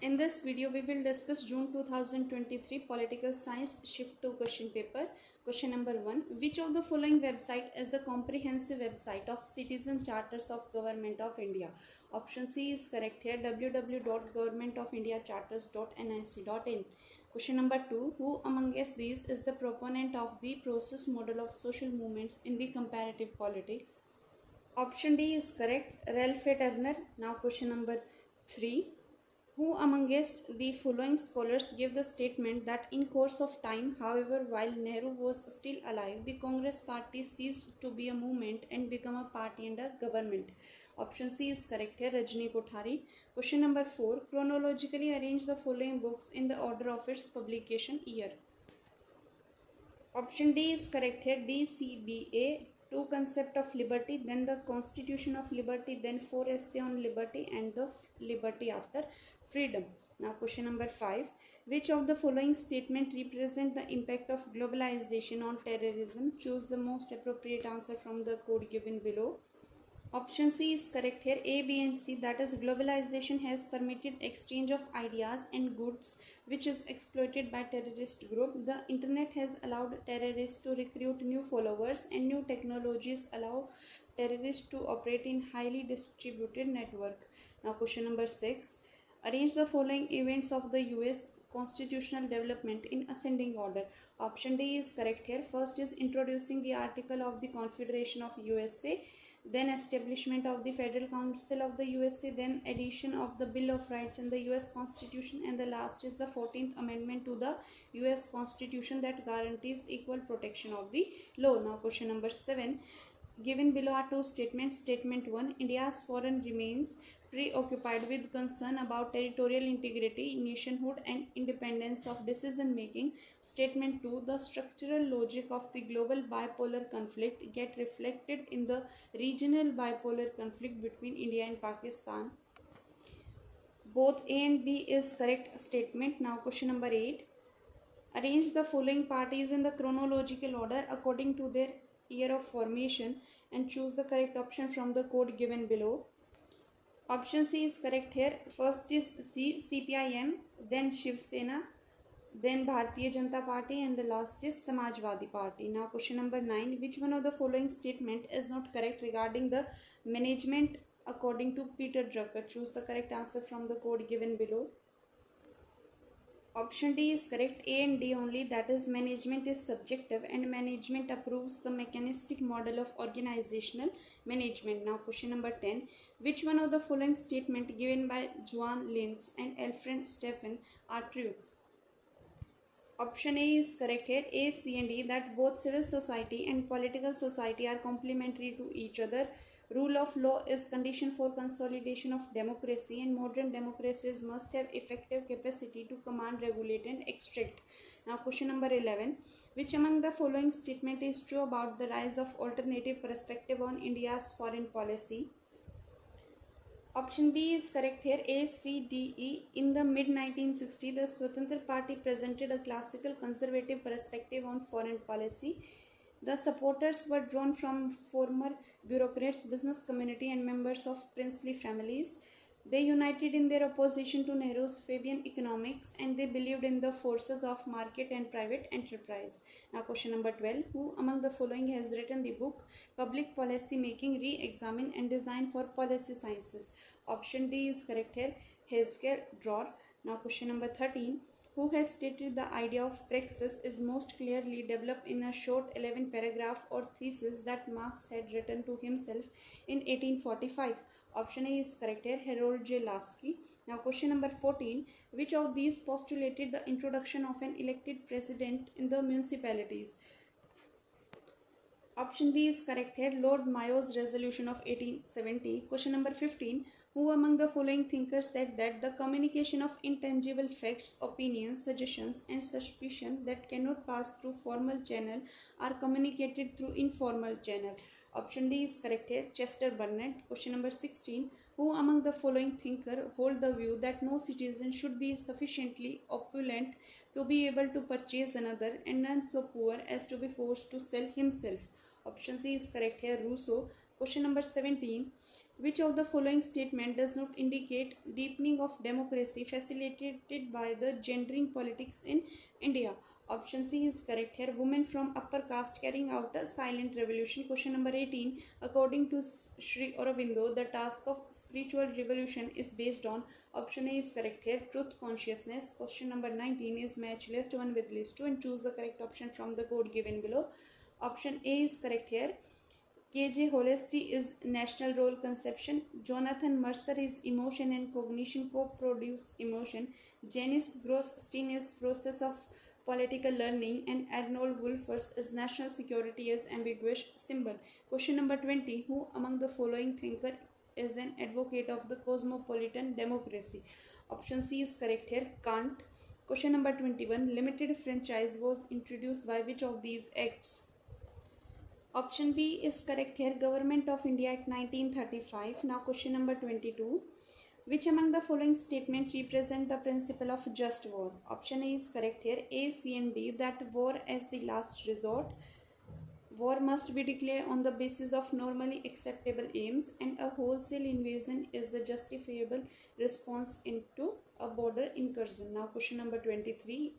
In this video, we will discuss June 2023 Political Science Shift-2 question paper. Question number 1. Which of the following website is the comprehensive website of Citizen Charters of Government of India? Option C is correct here, www.governmentofindiacharters.nic.in. Question number 2. Who among us these is the proponent of the process model of social movements in the comparative politics? Option D is correct, Ralph Turner. Now question number 3. Who amongst the following scholars give the statement that in course of time, however, while Nehru was still alive, the Congress party ceased to be a movement and become a party and a government? Option C is correct here, Rajni Kothari. Question number 4. Chronologically arrange the following books in the order of its publication year. Option D is correct here, DCBA, Two Concept of Liberty, then the Constitution of Liberty, then 4 Essay on Liberty, and the Liberty After Freedom. Now question number 5. Which of the following statement represent the impact of globalization on terrorism? Choose the most appropriate answer from the code given below. Option C is correct here, A, B and C, that is globalization has permitted exchange of ideas and goods which is exploited by terrorist group. The internet has allowed terrorists to recruit new followers and new technologies allow terrorists to operate in highly distributed network. Now question number 6. Arrange the following events of the US constitutional development in ascending order. Option D is correct here. First is introducing the Article of the Confederation of USA, then establishment of the Federal Council of the USA, then addition of the Bill of Rights in the US Constitution, and the last is the 14th Amendment to the US Constitution that guarantees equal protection of the law. Now question number 7. Given below are two statements. Statement 1. India's foreign remains preoccupied with concern about territorial integrity, nationhood and independence of decision making. Statement 2. The structural logic of the global bipolar conflict get reflected in the regional bipolar conflict between India and Pakistan. Both A and B is correct statement. Now question number 8. Arrange the following parties in the chronological order according to their year of formation and choose the correct option from the code given below. Option C is correct here. First is C, CPIM, then Shiv Sena, then Bharatiya Janata Party, and the last is Samajwadi Party. Now question number 9. Which one of the following statement is not correct regarding the management according to Peter Drucker? Choose the correct answer from the code given below. Option D is correct, A and D only, that is management is subjective and management approves the mechanistic model of organizational management. Now question number 10. Which one of the following statement given by Joan Linz and Alfred Stephen are true? Option A is correct here, A, C and D, that both civil society and political society are complementary to each other. Rule of law is condition for consolidation of democracy and modern democracies must have effective capacity to command, regulate and extract. Now question number 11. Which among the following statement is true about the rise of alternative perspective on India's foreign policy? Option B is correct here, A, C, D, E. In the mid-1960s, the Swatantra Party presented a classical conservative perspective on foreign policy. The supporters were drawn from former bureaucrats, business community and members of princely families. They united in their opposition to Nehru's Fabian economics and they believed in the forces of market and private enterprise. Now question number 12. Who among the following has written the book Public Policy Making, Re-Examine and Design for Policy Sciences? Option D is correct here, Haskell Dror. Now question number 13. Who has stated the idea of praxis is most clearly developed in a short 11 paragraph or thesis that Marx had written to himself in 1845? Option A is correct here, Harold J. Lasky. Now question number 14. Which of these postulated the introduction of an elected president in the municipalities? Option B is correct here, Lord Mayo's resolution of 1870. Question number 15. Who among the following thinkers said that the communication of intangible facts, opinions, suggestions and suspicion that cannot pass through formal channel are communicated through informal channel? Option D is correct here, Chester Burnett. Question number 16. Who among the following thinker hold the view that no citizen should be sufficiently opulent to be able to purchase another and none so poor as to be forced to sell himself? Option C is correct here, Rousseau. Question number 17. Which of the following statement does not indicate deepening of democracy facilitated by the gendering politics in India? Option C is correct here. Women from upper caste carrying out a silent revolution. Question number 18. According to Sri Aurobindo, the task of spiritual revolution is based on. Option A is correct here. Truth consciousness. Question number 19 is match list 1 with list 2 and choose the correct option from the code given below. Option A is correct here. KJ Honesty is national role conception. Jonathan Mercer is emotion and cognition co-produce emotion. Janice Grossstein is process of political learning, and Arnold Wolfers is national security as ambiguous symbol. Question number 20. Who among the following thinker is an advocate of the cosmopolitan democracy? Option C is correct here. Kant. Question number 21. Limited franchise was introduced by which of these acts? Option B is correct here. Government of India Act 1935. Now question number 22. Which among the following statement represent the principle of just war? Option A is correct here. A, C and D, that war as the last resort. War must be declared on the basis of normally acceptable aims, and a wholesale invasion is a justifiable response into a border incursion. Now question number 23.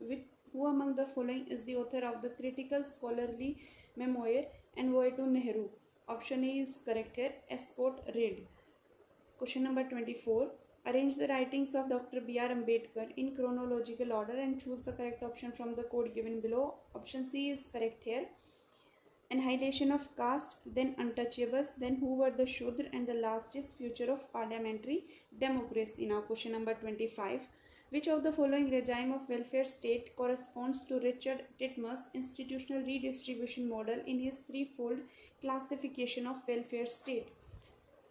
Who among the following is the author of the critical scholarly memoir Envoy to Nehru? Option A is correct here. Escort Raid. Question number 24. Arrange the writings of Dr. B.R. Ambedkar in chronological order and choose the correct option from the code given below. Option C is correct here. Annihilation of caste, then untouchables, then who were the Shudra, and the last is future of parliamentary democracy. Now question number 25. Which of the following regime of welfare state corresponds to Richard Titmuss' institutional redistribution model in his threefold classification of welfare state?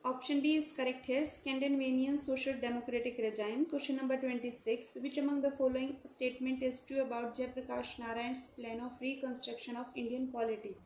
Option B is correct here. Scandinavian social democratic regime. Question number 26. Which among the following statement is true about Jayaprakash Narayan's plan of reconstruction of Indian polity?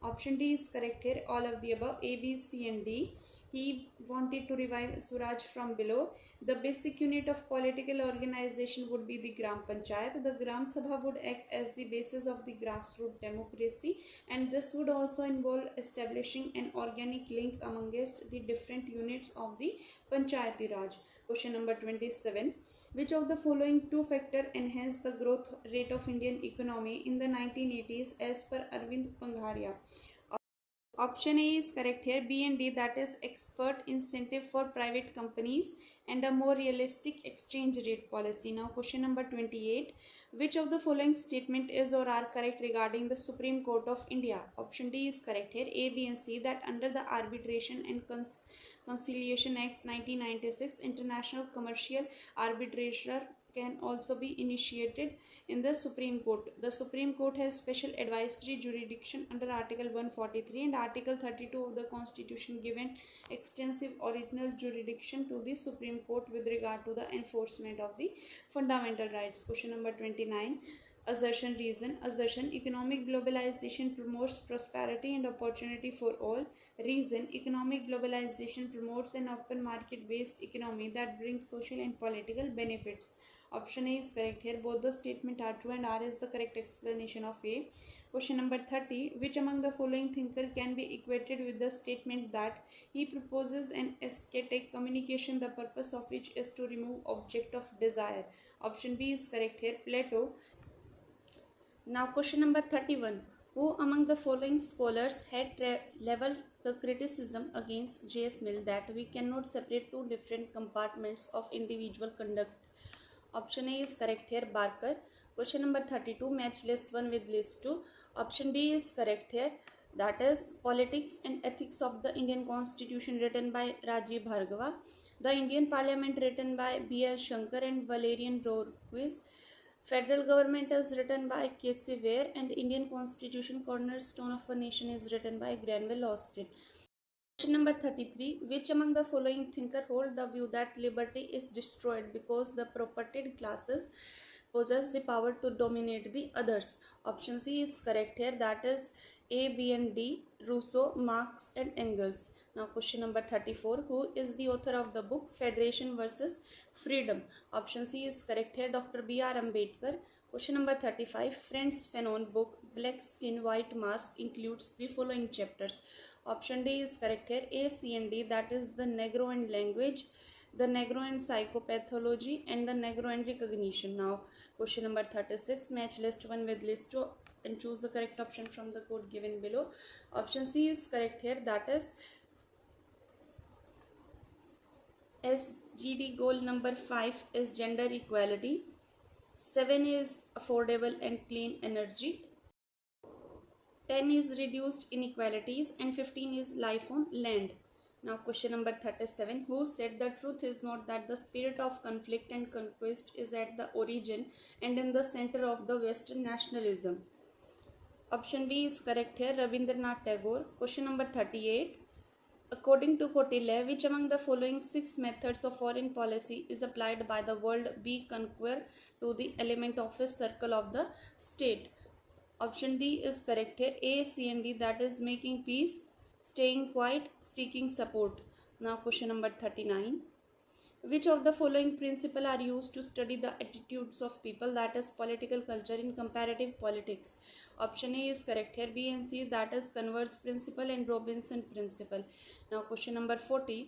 Option D is correct here. All of the above. A, B, C and D. He wanted to revive Swaraj from below. The basic unit of political organization would be the Gram Panchayat. The Gram Sabha would act as the basis of the grassroots democracy, and this would also involve establishing an organic link amongst the different units of the Panchayati Raj. Question number 27. Which of the following two factors enhanced the growth rate of Indian economy in the 1980s as per Arvind Pangharia? Option A is correct here. B and D, that is expert incentive for private companies and a more realistic exchange rate policy. Now question number 28. Which of the following statement is or are correct regarding the Supreme Court of India? Option D is correct here. A, B and C, that under the Arbitration and Conciliation Act 1996, international commercial arbitration can also be initiated in the Supreme Court. The Supreme Court has special advisory jurisdiction under Article 143 and Article 32 of the Constitution, given extensive original jurisdiction to the Supreme Court with regard to the enforcement of the fundamental rights. Question number 29. Assertion, reason. Assertion: economic globalization promotes prosperity and opportunity for all. Reason: economic globalization promotes an open market based economy that brings social and political benefits. Option A is correct here. Both the statements are true and R is the correct explanation of A. Question number 30. Which among the following thinker can be equated with the statement that he proposes an ascetic communication, the purpose of which is to remove object of desire? Option B is correct here. Plato. Now question number 31. Who among the following scholars had leveled the criticism against J.S. Mill that we cannot separate two different compartments of individual conduct? Option A is correct here. Barker. Question number 32. Match list 1 with list 2. Option B is correct here. That is Politics and Ethics of the Indian Constitution, written by Rajiv Bhargava. The Indian Parliament, written by B.L. Shankar and Valerian Borges. Federal Government is written by K.C. Ware, and Indian Constitution, Cornerstone of a Nation, is written by Granville Austin. Question number 33. Which among the following thinker hold the view that liberty is destroyed because the propertied classes possess the power to dominate the others? Option C is correct here. That is A, B and D. Rousseau, Marx and Engels. Now question number 34. Who is the author of the book Federation versus Freedom? Option C is correct here. Dr. B.R. Ambedkar. Question number 35. Frantz Fanon book Black Skin, White Mask includes the following chapters. Option D is correct here. A, C and D, that is the Negro and language, the Negro and psychopathology, and the Negro and recognition. Now question number 36, match list 1 with list 2 and choose the correct option from the code given below. Option C is correct here, that is SGD goal number 5 is gender equality, 7 is affordable and clean energy, 10 is reduced inequalities, and 15 is life on land. Now question number 37, who said the truth is not that the spirit of conflict and conquest is at the origin and in the center of the Western nationalism? Option B is correct here, Rabindranath Tagore. Question number 38, according to Cotille, which among the following 6 methods of foreign policy is applied by the world B conquer to the element of a circle of the state? Option D is correct here, A, C and D, that is making peace, staying quiet, seeking support. Now question number 39, which of the following principles are used to study the attitudes of people, that is political culture in comparative politics? Option A is correct here, B and C, that is Converse principle and Robinson principle. Now question number 40,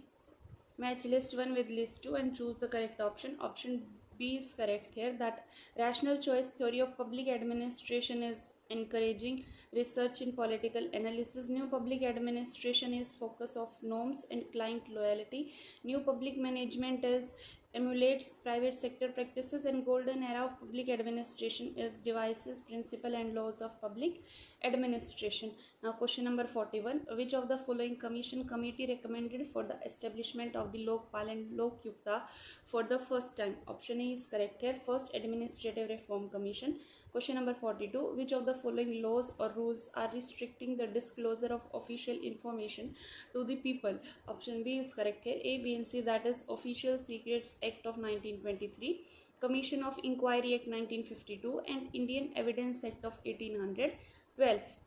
match list 1 with list 2 and choose the correct option. Option B is correct here, that rational choice theory of public administration is encouraging research in political analysis. New public administration is focus of norms and client loyalty. New public management is emulates private sector practices, and golden era of public administration is devices, principle and laws of public administration. Now question number 41, which of the following commission committee recommended for the establishment of the Lokpal and Lok Yukta for the first time? Option A is correct here, first administrative reform commission. Question number 42, which of the following laws or rules are restricting the disclosure of official information to the people? Option B is correct here, A, B and C, that is Official Secrets Act of 1923, Commission of Inquiry Act 1952 and Indian Evidence Act of 1812.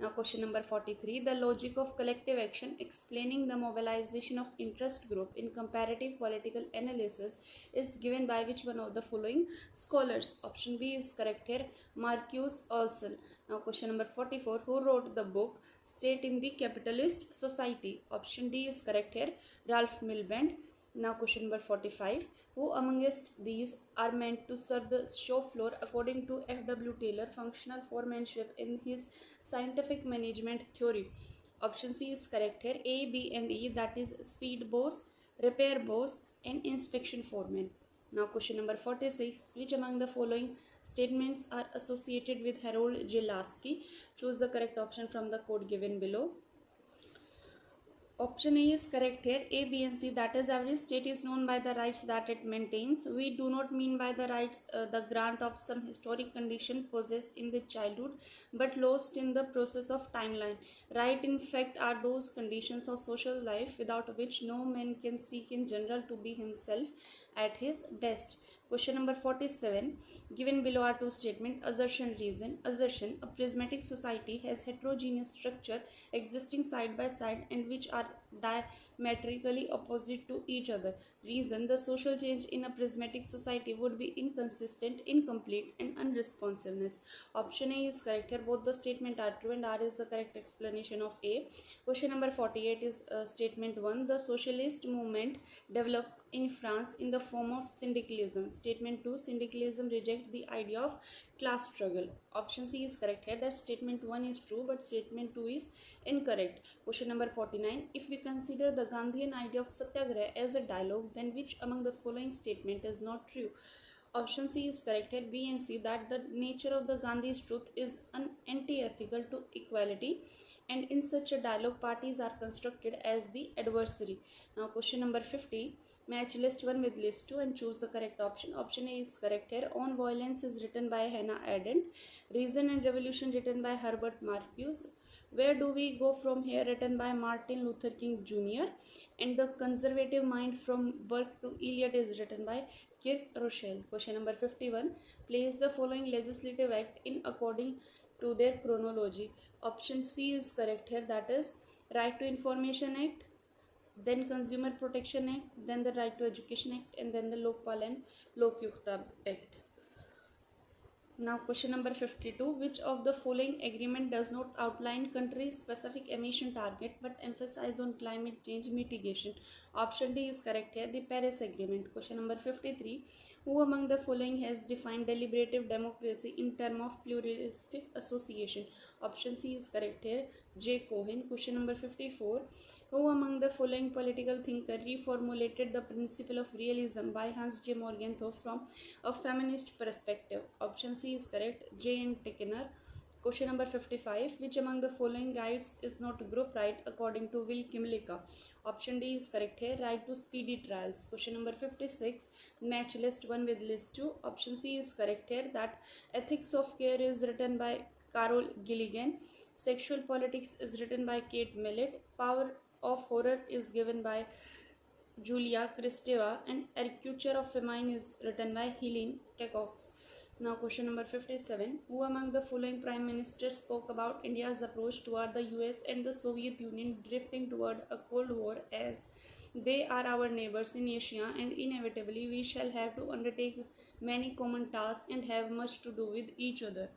Now question number 43, the logic of collective action explaining the mobilization of interest group in comparative political analysis is given by which one of the following scholars? Option B is correct here, Marcus Olson. Now question number 44, who wrote the book State in the Capitalist Society? Option D is correct here, Ralph Miliband. Now question number 45, who amongst these are meant to serve the show floor according to F.W. Taylor functional foremanship in his scientific management theory? Option C is correct here, A, B and E, that is speed boss, repair boss and inspection foreman. Now question number 46, which among the following statements are associated with Harold J. Lasky? Choose the correct option from the code given below. Option A is correct here, A, B and C, that is every state is known by the rights that it maintains. We do not mean by the rights the grant of some historic condition possessed in the childhood but lost in the process of timeline. Right in fact are those conditions of social life without which no man can seek in general to be himself at his best. Question number 47, given below are two statements, assertion, reason. Assertion, a prismatic society has heterogeneous structure existing side by side and which are diametrically opposite to each other. Reason, the social change in a prismatic society would be inconsistent, incomplete and unresponsiveness. Option A is correct here, both the statement are true and R is the correct explanation of A. Question number 48 is statement 1, the socialist movement developed in France in the form of syndicalism. Statement 2, syndicalism reject the idea of class struggle. Option C is correct here, that statement 1 is true but statement 2 is incorrect. Question number 49, if we consider the Gandhian idea of satyagraha as a dialogue, then which among the following statement is not true? Option C is correct here, B and C, that the nature of the Gandhi's truth is anti-ethical to equality and in such a dialogue parties are constructed as the adversary. Now question number 50, match list 1 with list 2 and choose the correct option. Option A is correct here, On Violence is written by Hannah Arendt, Reason and Revolution written by Herbert Marcuse, Where Do We Go From Here written by Martin Luther King Jr. and The Conservative Mind from Burke to Eliot is written by Kirk Rochelle. Question number 51, place the following legislative act in according to their chronology. Option C is correct here, that is Right to Information Act, then Consumer Protection Act, then the Right to Education Act and then the Lokpal and Lok Yukta Act. Now question number 52. Which of the following agreement does not outline country-specific emission target but emphasize on climate change mitigation? Option D is correct here, the Paris Agreement. Question number 53. Who among the following has defined deliberative democracy in terms of pluralistic association? Option C is correct here, J. Cohen. Question number 54. Who among the following political thinker reformulated the principle of realism by Hans J. Morgenthau from a feminist perspective? Option C is correct, J. N. Tickner. Question number 55. Which among the following rights is not group right according to Will Kimlicka? Option D is correct here, right to speedy trials. Question number 56. Match list 1 with list 2. Option C is correct here, that Ethics of Care is written by Carol Gilligan. Sexual Politics is written by Kate Millett. Power of Horror is given by Julia Kristeva, and Caricature of Famine is written by Helene Kekox. Now question number 57. Who among the following prime ministers spoke about India's approach toward the US and the Soviet Union drifting toward a Cold War as they are our neighbors in Asia and inevitably we shall have to undertake many common tasks and have much to do with each other?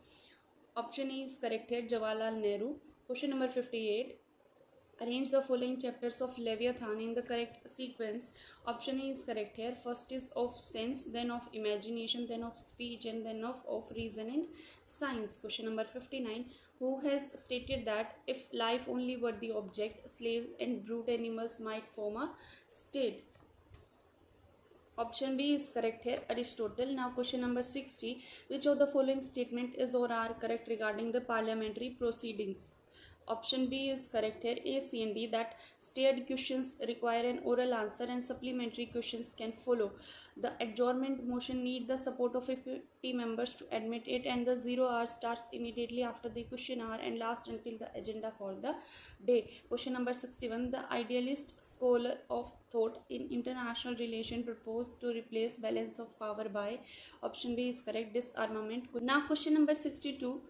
Option A is correct here, Jawaharlal Nehru. Question number 58. Arrange the following chapters of Leviathan in the correct sequence. Option A is correct here. First is of sense, then of imagination, then of speech, and then of reason and science. Question number 59. Who has stated that if life only were the object, slave and brute animals might form a state? Option B is correct here, Aristotle. Now question number 60. Which of the following statement is or are correct regarding the parliamentary proceedings? Option B is correct here, A, C and D, that stated questions require an oral answer and supplementary questions can follow. The adjournment motion need the support of 50 members to admit it, and the 0 hour starts immediately after the question hour and lasts until the agenda for the day. Question number 61. The idealist scholar of thought in international relation proposed to replace balance of power by, option B is correct, disarmament. Now question number 62.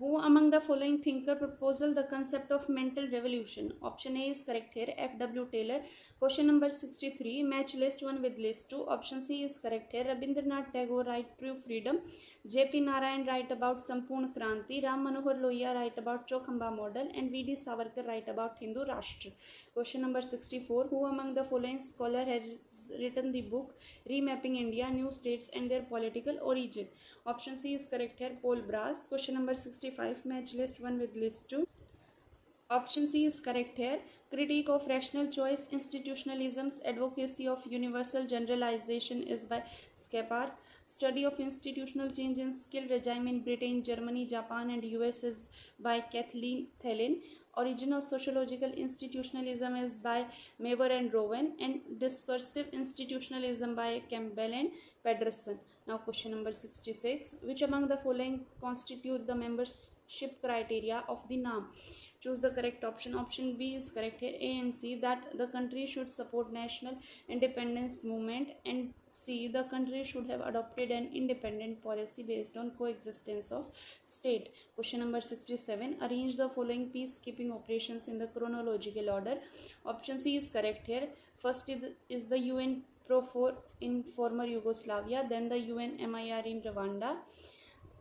Who among the following thinker proposed the concept of mental revolution? Option A is correct here, F.W. Taylor. Question number 63. Match list 1 with list 2. Option C is correct here, Rabindranath Tagore write True Freedom. J.P. Narayan write about Sampurna Kranti. Ram Manohar Lohia write about Chokhamba model. And V.D. Savarkar write about Hindu Rashtra. Question number 64. Who among the following scholar has written the book Remapping India, New States and Their Political Origin? Option C is correct here, Paul Brass. Question number 65. Match list 1 with list 2. Option C is correct here. Critique of Rational Choice, Institutionalism's Advocacy of Universal Generalization is by Skepar. Study of Institutional Change in Skill Regime in Britain, Germany, Japan and US is by Kathleen Thelen. Origin of Sociological Institutionalism is by Maver and Rowan, and Discursive Institutionalism by Campbell and Pedersen. Now question number 66. Which among the following constitute the membership criteria of the NAM? Choose the correct option. Option B is correct here, A and C, that the country should support national independence movement, and C, the country should have adopted an independent policy based on coexistence of state. Question number 67. Arrange the following peacekeeping operations in the chronological order. Option C is correct here. First is the UN PROFOR in former Yugoslavia, then the UNMIR in Rwanda,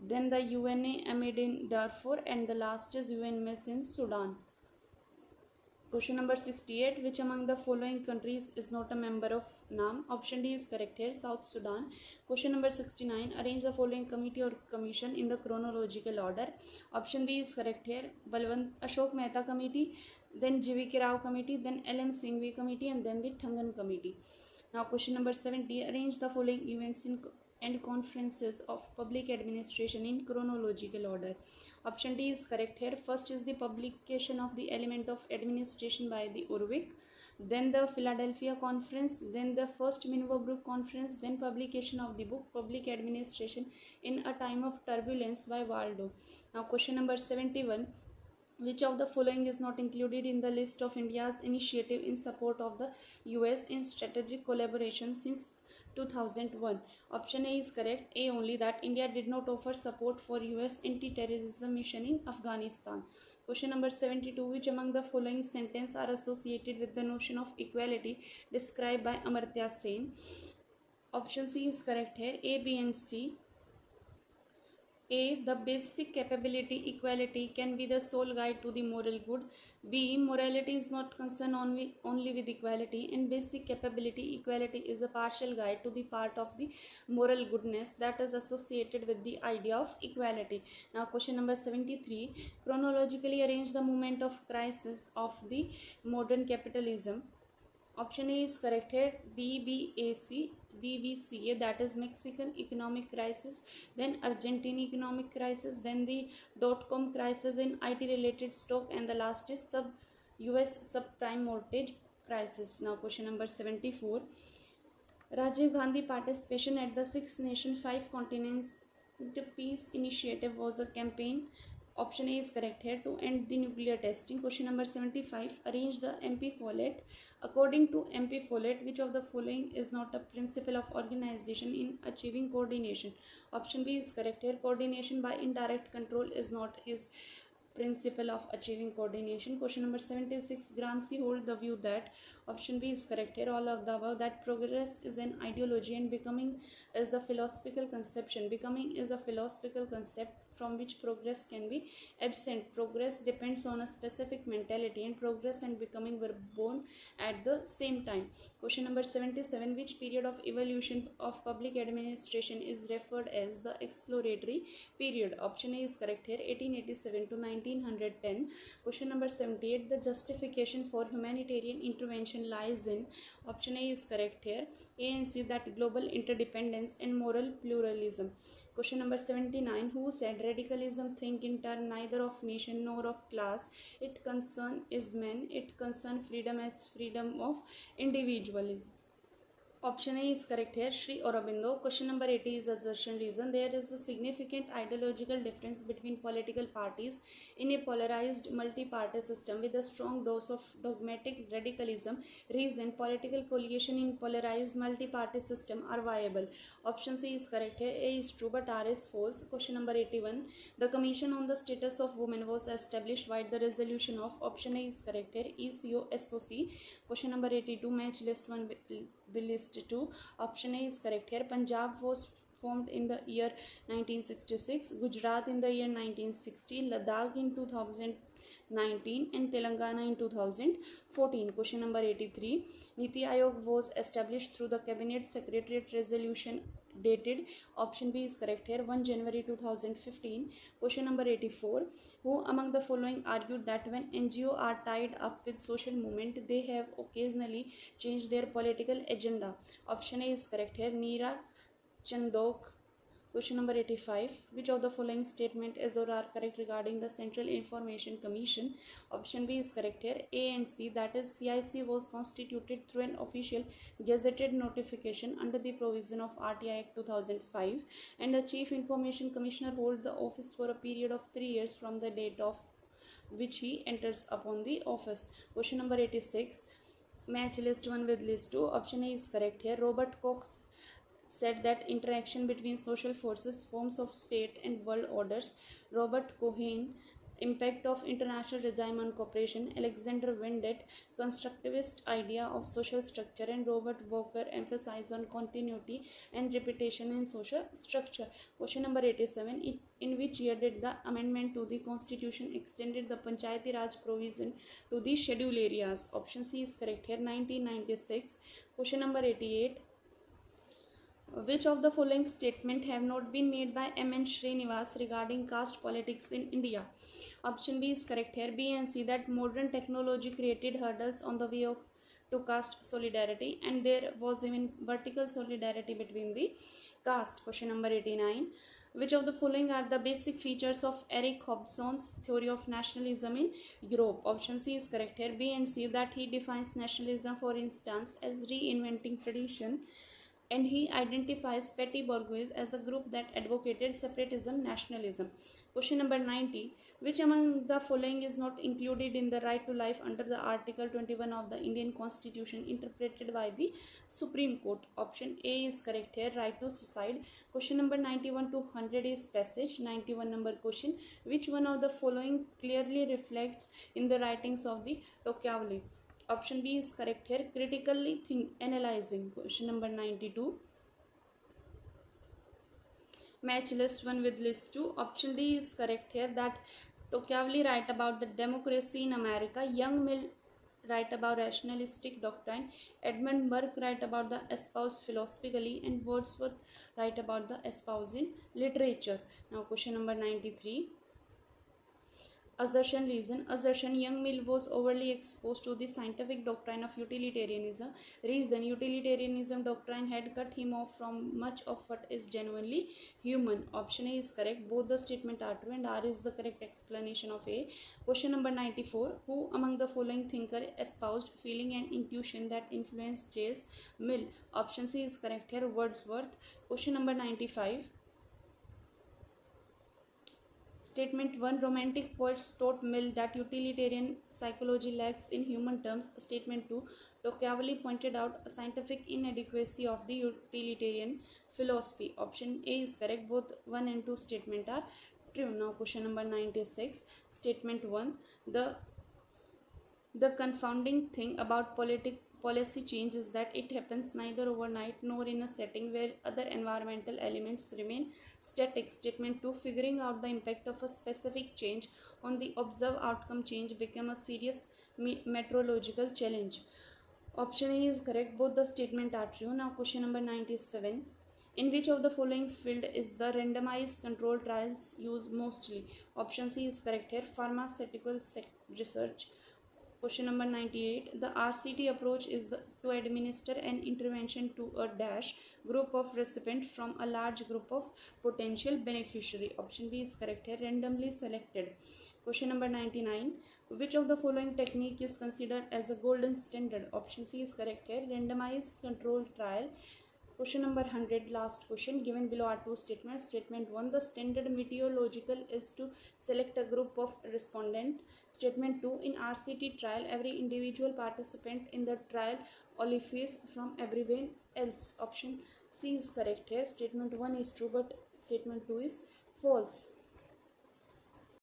then the UNAMID in Darfur, and the last is UNMISS in Sudan. Question number 68. Which among the following countries is not a member of NAM? Option D is correct here, South Sudan. Question number 69. Arrange the following committee or commission in the chronological order. Option B is correct here, Balwant Ashok Mehta Committee, then J.V.K. Rao Committee, then L.M. Singhvi Committee, and then the Thangan Committee. Now question number 70. Arrange the following events and conferences of public administration in chronological order. Option D is correct here. First is the publication of the element of administration by the Urvik, then the Philadelphia Conference, then the first Minvobrook Conference, then publication of the book Public Administration in a Time of Turbulence by Waldo. Now question number 71. Which of the following is not included in the list of India's initiative in support of the US in strategic collaboration since 2001? Option A is correct, A only, that India did not offer support for US anti-terrorism mission in Afghanistan. Question number 72. Which among the following sentences are associated with the notion of equality described by Amartya Sen? Option C is correct here, A, B and C. A. The basic capability equality can be the sole guide to the moral good. B. Morality is not concerned only with equality, and basic capability equality is a partial guide to the part of the moral goodness that is associated with the idea of equality. Now, question number 73. Chronologically arrange the moment of crisis of the modern capitalism. Option A is correct here. BBVCA, that is Mexican economic crisis, then Argentine economic crisis, then the dot-com crisis in IT related stock, and the last is US subprime mortgage crisis. Now question number 74. Rajiv Gandhi participation at the Six Nation Five Continents Peace Initiative was a campaign. Option A is correct here, to end the nuclear testing. Question number 75. Arrange the MP Follett. According to MP Follett, which of the following is not a principle of organization in achieving coordination? Option B is correct here. Coordination by indirect control is not his principle of achieving coordination. Question number 76. Gramsci hold the view that, option B is correct here, all of the above, that progress is an ideology and becoming is a philosophical conception. Becoming is a philosophical concept from which progress can be absent. Progress depends on a specific mentality, and progress and becoming were born at the same time. Question number 77. Which period of evolution of public administration is referred as the exploratory period? Option A is correct here, 1887 to 1910. Question number 78. The justification for humanitarian intervention lies in, option A is correct here, A and C, that global interdependence and moral pluralism. Question number 79. Who said radicalism think in turn neither of nation nor of class? It concern is men. It concern freedom as freedom of individualism. Option A is correct here, Sri Aurobindo. Question number 80 is assertion reason. There is a significant ideological difference between political parties in a polarized multi-party system with a strong dose of dogmatic radicalism. Reason: political coalition in polarized multi-party system are viable. Option C is correct here, A is true but R is false. Question number 81. The Commission on the Status of Women was established by the resolution of, option A is correct here, ECOSOC. Question number 82. Match list 1 the list 2. Option A is correct here. Punjab was formed in the year 1966, Gujarat in the year 1960, Ladakh in 2019, and Telangana in 2014. Question number 83. Niti Aayog was established through the Cabinet Secretariat resolution dated, option B is correct here, 1 January 2015. Question number 84. Who among the following argued that when NGO are tied up with social movement, they have occasionally changed their political agenda? Option A is correct here, Neera Chandok. Question number 85. Which of the following statement is or are correct regarding the Central Information Commission? Option B is correct here, A and C, that is CIC was constituted through an official gazetted notification under the provision of RTI Act 2005, and the Chief Information Commissioner holds the office for a period of 3 years from the date of which he enters upon the office. Question number 86. Match list 1 with list 2. Option A is correct here. Robert Cox said that interaction between social forces, forms of state and world orders. Robert Cohen, impact of international regime on cooperation. Alexander Vendet, constructivist idea of social structure, and Robert Walker emphasized on continuity and repetition in social structure. Question number 87. In which year did the amendment to the constitution extended the Panchayati Raj provision to the scheduled areas? Option C is correct here, 1996. Question number 88. Which of the following statement have not been made by M.N. Srinivas regarding caste politics in India? Option B is correct here, B and C, that modern technology created hurdles on the way of to caste solidarity, and there was even vertical solidarity between the caste. Question number 89. Which of the following are the basic features of Eric Hobsbawm's theory of nationalism in Europe? Option C is correct here, B and C, that he defines nationalism, for instance, as reinventing tradition, and he identifies petty bourgeois as a group that advocated separatism nationalism. Question number 90. Which among the following is not included in the right to life under the Article 21 of the Indian Constitution interpreted by the Supreme Court? Option A is correct here, right to suicide. Question number 91 to 100 is passage. 91 number question. Which one of the following clearly reflects in the writings of the Tocqueville? Option B is correct here, critically analyzing. Question number 92. Match list 1 with list 2. Option D is correct here, that Tocqueville write about the democracy in America, Young Mill write about rationalistic doctrine, Edmund Burke write about the espouse philosophically, and Wordsworth write about the espouse in literature. Now question number 93. Assertion reason. Assertion, Young Mill was overly exposed to the scientific doctrine of utilitarianism. Reason, utilitarianism doctrine had cut him off from much of what is genuinely human. Option A is correct. Both the statement are true and R is the correct explanation of A. Question number 94. Who among the following thinker espoused feeling and intuition that influenced J.S. Mill? Option C is correct here. Wordsworth. Question number 95. Statement 1. Romantic poets taught Mill that utilitarian psychology lacks in human terms. Statement 2. Tocqueville pointed out a scientific inadequacy of the utilitarian philosophy. Option A is correct. Both 1 and 2 statement are true. Now question number 96. Statement 1. The confounding thing about policy change is that it happens neither overnight nor in a setting where other environmental elements remain static. Statement 2. Figuring out the impact of a specific change on the observed outcome change become a serious meteorological challenge. Option A is correct. Both the statement are true. Now question number 97. In which of the following field is the randomized control trials used mostly? Option C is correct here. Pharmaceutical research. Question number 98. The RCT approach is to administer an intervention to a dash group of recipient from a large group of potential beneficiary. Option B is correct here. Randomly selected. Question number 99. Which of the following technique is considered as a golden standard? Option C is correct here. Randomized control trial. Question number 100, last question. Given below are two statements. Statement 1. The standard meteorological is to select a group of respondent. Statement 2. In RCT trial, every individual participant in the trial qualifies from everyone else. Option C is correct here. Statement 1 is true, but statement 2 is false.